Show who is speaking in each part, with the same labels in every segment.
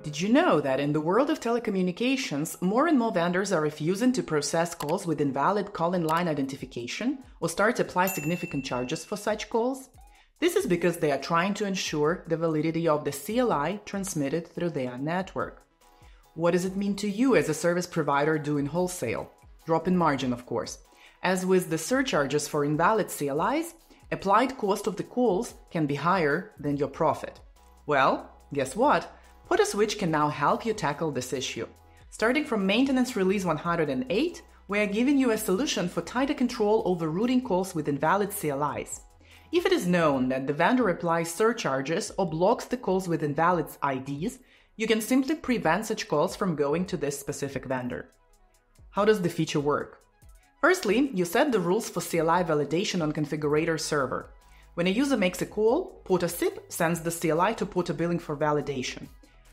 Speaker 1: did you know that in the world of telecommunications, more and more vendors are refusing to process calls with invalid call-in line identification or start to apply significant charges for such calls? This is because they are trying to ensure the validity of the CLI transmitted through their network. What does it mean to you as a service provider doing wholesale? Drop in margin, of course. As with the surcharges for invalid CLIs, applied cost of the calls can be higher than your profit. Well, guess what? PortaSwitch can now help you tackle this issue. Starting from Maintenance Release 108, we are giving you a solution for tighter control over routing calls with invalid CLIs. If it is known that the vendor applies surcharges or blocks the calls with invalid IDs, you can simply prevent such calls from going to this specific vendor. How does the feature work? Firstly, you set the rules for CLI validation on configurator server. When a user makes a call, PortaSIP sends the CLI to PortaBilling for validation.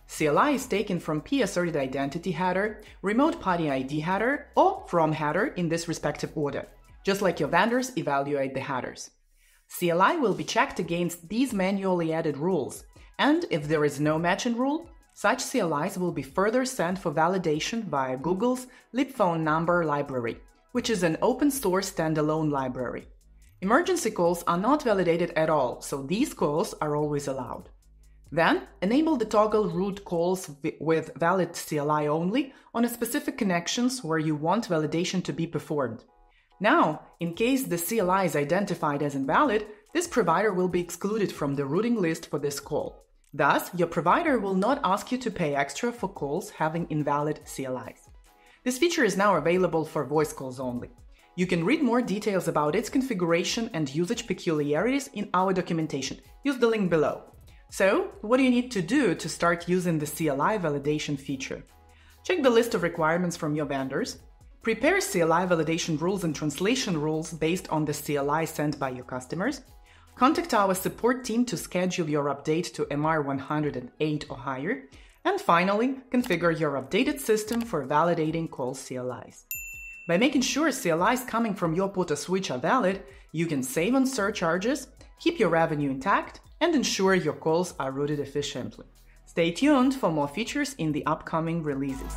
Speaker 1: CLI is taken from p-asserted identity header, remote party ID header, or from header in this respective order, just like your vendors evaluate the headers. CLI will be checked against these manually added rules, and if there is no match in rule, such CLIs will be further sent for validation via Google's libphone number library, which is an open-source standalone library. Emergency calls are not validated at all, so these calls are always allowed. Then, enable the toggle route calls with valid CLI only on a specific connections where you want validation to be performed. Now, in case the CLI is identified as invalid, this provider will be excluded from the routing list for this call. Thus, your provider will not ask you to pay extra for calls having invalid CLIs. This feature is now available for voice calls only. You can read more details about its configuration and usage peculiarities in our documentation. Use the link below. So, what do you need to do to start using the CLI validation feature? Check the list of requirements from your vendors. Prepare CLI validation rules and translation rules based on the CLI sent by your customers. Contact our support team to schedule your update to MR 108 or higher. And finally, configure your updated system for validating call CLIs. By making sure CLIs coming from your PortaSwitch are valid, you can save on surcharges, keep your revenue intact, and ensure your calls are routed efficiently. Stay tuned for more features in the upcoming releases.